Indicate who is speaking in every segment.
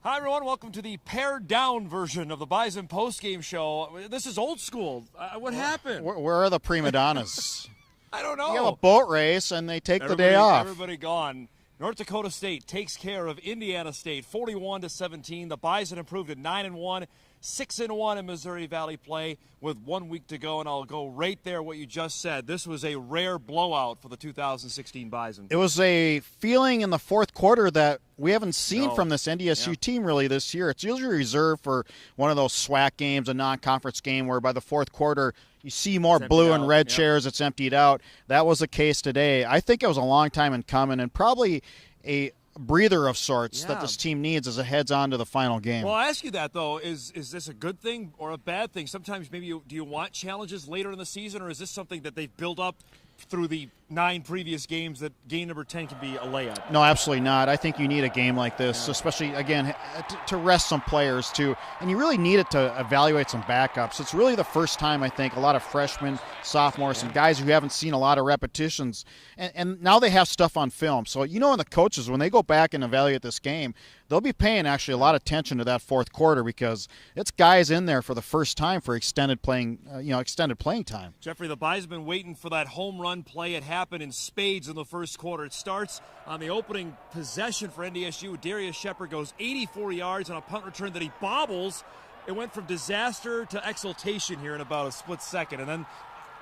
Speaker 1: Hi, everyone. Welcome to the pared down version of the Bison postgame show. This is old school. What happened?
Speaker 2: Where are the prima donnas?
Speaker 1: I don't know.
Speaker 2: You have a boat race, and they take the day off.
Speaker 1: Everybody gone. North Dakota State takes care of Indiana State 41-17. The Bison improved at 9-1, 6-1 in Missouri Valley play with 1 week to go, and I'll go right there what you just said. This was a rare blowout for the 2016 Bison.
Speaker 2: It was a feeling in the fourth quarter that we haven't seen from this NDSU team really this year. It's usually reserved for one of those SWAC games, a non-conference game, where by the fourth quarter you see more blue and red chairs. It's emptied out. That was the case today. I think it was a long time in coming and probably a breather of sorts that this team needs as it heads on to the final game.
Speaker 1: Well, I'll ask you that, though. Is this a good thing or a bad thing? Sometimes maybe do you want challenges later in the season, or is this something that they've built up through the 9 previous games that game number 10 can be a layup?
Speaker 2: No, absolutely not. I think you need a game like this, especially, again, to rest some players, too. And you really need it to evaluate some backups. It's really the first time, I think, a lot of freshmen, sophomores, some guys who haven't seen a lot of repetitions. And now they have stuff on film. So, and the coaches, when they go back and evaluate this game, they'll be paying actually a lot of attention to that fourth quarter because it's guys in there for the first time for extended playing time.
Speaker 1: Jeffrey, the Bison have been waiting for that home run play. It happened in spades in the first quarter. It starts on the opening possession for NDSU. Darrius Shepherd goes 84 yards on a punt return that he bobbles. It went from disaster to exultation here in about a split second, and then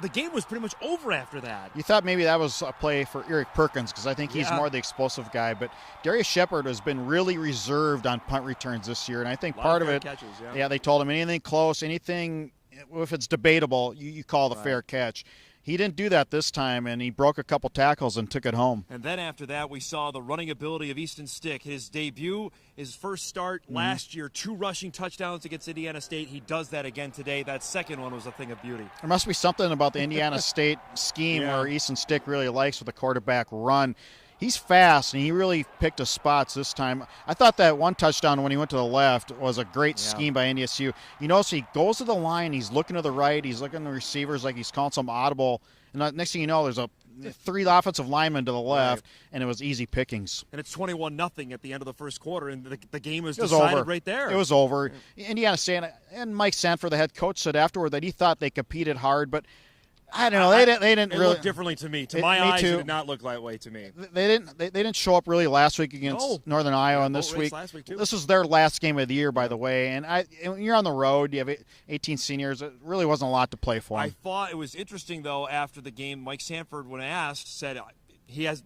Speaker 1: the game was pretty much over after that.
Speaker 2: You thought maybe that was a play for Eric Perkins because I think he's more the explosive guy. But Darrius Shepherd has been really reserved on punt returns this year, and I think part of it,
Speaker 1: catches,
Speaker 2: they told him anything close, anything, if it's debatable, you call the fair catch. He didn't do that this time, and he broke a couple tackles and took it home.
Speaker 1: And then after that, we saw the running ability of Easton Stick. His debut, his first start last year, 2 rushing touchdowns against Indiana State. He does that again today. That second one was a thing of beauty.
Speaker 2: There must be something about the Indiana State scheme where Easton Stick really likes with the quarterback run. He's fast, and he really picked his spots this time. I thought that one touchdown when he went to the left was a great scheme by NDSU. You notice he goes to the line, he's looking to the right, he's looking at the receivers like he's calling some audible. And the next thing you know, there's 3 offensive linemen to the left, and it was easy pickings.
Speaker 1: And it's 21-0 at the end of the first quarter, and the game was decided
Speaker 2: over.
Speaker 1: Right there.
Speaker 2: It was over. Indiana State, and Mike Sanford, the head coach, said afterward that he thought they competed hard, but I don't know. They didn't really
Speaker 1: look differently to me. To my eyes, it did not look that way to me.
Speaker 2: They didn't show up really last week against Northern Iowa, and this week. This is their last game of the year, by the way. And when you're on the road, you have 18 seniors. It really wasn't a lot to play for them.
Speaker 1: I thought it was interesting though. After the game, Mike Sanford, when asked, said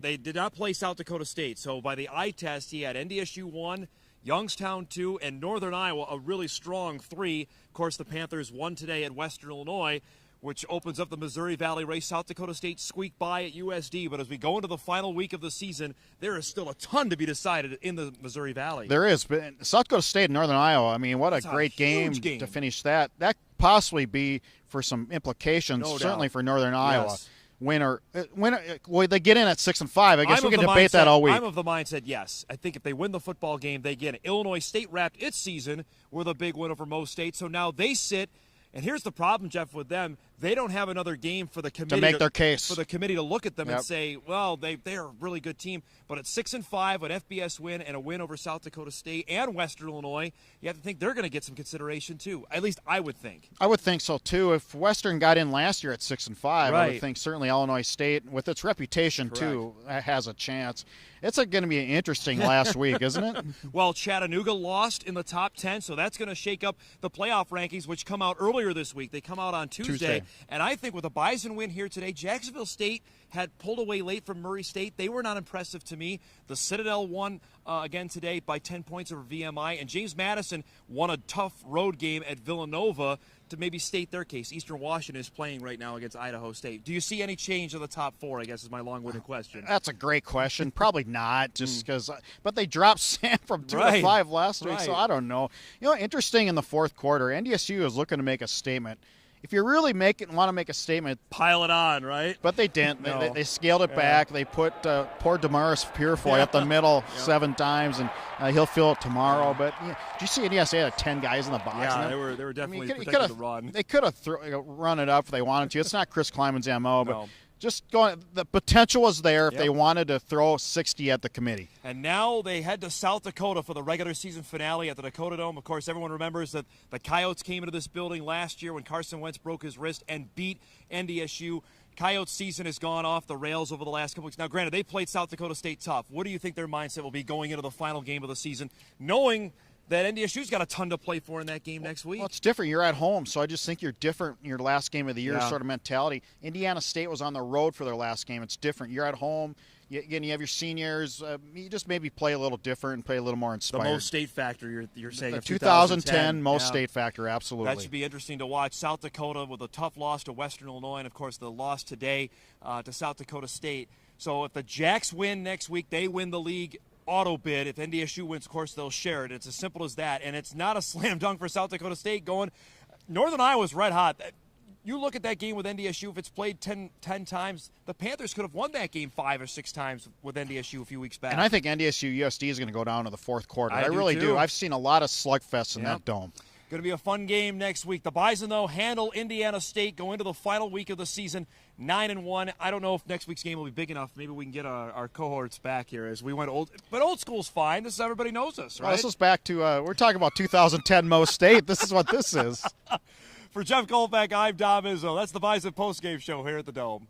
Speaker 1: they did not play South Dakota State. So by the eye test, he had NDSU 1. Youngstown 2, and Northern Iowa, a really strong 3. Of course, the Panthers won today at Western Illinois, which opens up the Missouri Valley race. South Dakota State squeaked by at USD, but as we go into the final week of the season, there is still a ton to be decided in the Missouri Valley.
Speaker 2: There is, but South Dakota State and Northern Iowa, I mean, what a great game to finish that. That possibly be for some implications, certainly for Northern Iowa. Winner, well, they get in at 6-5. I guess we can debate that all week.
Speaker 1: I'm of the mindset, yes. I think if they win the football game, they get it. Illinois State wrapped its season with a big win over Mo State, so now they sit. And here's the problem, Jeff, with them. They don't have another game for the committee
Speaker 2: to make their case.
Speaker 1: For the committee to look at them and say, well, they're a really good team. But at 6-5, an FBS win and a win over South Dakota State and Western Illinois, you have to think they're going to get some consideration too. At least I would think.
Speaker 2: I would think so too. If Western got in last year at 6-5, I would think certainly Illinois State, with its reputation too, has a chance. It's going to be an interesting last week, isn't it?
Speaker 1: Well, Chattanooga lost in the top 10, so that's going to shake up the playoff rankings, which come out earlier this week. They come out on Tuesday. And I think with a Bison win here today, Jacksonville State had pulled away late from Murray State. They were not impressive to me. The Citadel won again today by 10 points over VMI, and James Madison won a tough road game at Villanova to maybe state their case. Eastern Washington is playing right now against Idaho State. Do you see any change in the top 4, I guess, is my long-winded question.
Speaker 2: That's a great question. Probably not, just because. But they dropped Sam from 2-5 last week, so I don't know. Interesting in the fourth quarter, NDSU is looking to make a statement. If you really want to make a statement,
Speaker 1: pile it on, right?
Speaker 2: But they didn't. No. They scaled it back. They put poor Damaris Purefoy up the middle 7 times, and he'll fill it tomorrow. But did you see NDSU had 10 guys in the box?
Speaker 1: Yeah, they were definitely protecting the run.
Speaker 2: They could have run it up if they wanted to. It's not Chris Kleiman's MO, but just going. The potential was there if they wanted to throw 60 at the committee.
Speaker 1: And now they head to South Dakota for the regular season finale at the Dakota Dome. Of course, everyone remembers that the Coyotes came into this building last year when Carson Wentz broke his wrist and beat NDSU. Coyotes season has gone off the rails over the last couple weeks. Now, granted, they played South Dakota State tough. What do you think their mindset will be going into the final game of the season, knowing that NDSU's got a ton to play for in that game next week?
Speaker 2: Well, it's different. You're at home, so I just think you're different in your last game of the year sort of mentality. Indiana State was on the road for their last game. It's different. You're at home. Again, you have your seniors. You just maybe play a little different and play a little more inspired.
Speaker 1: The most state factor, you're saying,
Speaker 2: the
Speaker 1: of
Speaker 2: 2010 most state factor, absolutely.
Speaker 1: That should be interesting to watch. South Dakota with a tough loss to Western Illinois, and, of course, the loss today to South Dakota State. So if the Jacks win next week, they win the league auto bid. If NDSU wins, of course, they'll share it. It's as simple as that, and it's not a slam dunk for South Dakota State going. Northern Iowa's red hot. You look at that game with NDSU, if it's played 10 times, the Panthers could have won that game 5 or 6 times with NDSU a few weeks back.
Speaker 2: And I think NDSU USD is going to go down to the fourth quarter. I really
Speaker 1: do.
Speaker 2: do. I've seen a lot of slugfests in that dome.
Speaker 1: Going to be a fun game next week. The Bison, though, handle Indiana State, go into the final week of the season, 9-1. I don't know if next week's game will be big enough. Maybe we can get our cohorts back here as we went old. But old school's fine. This is everybody knows us, right?
Speaker 2: Well, this is back to we're talking about 2010 most state. This is what this is.
Speaker 1: For Jeff Kolpack, I'm Dom Izzo. That's the Bison postgame show here at the Dome.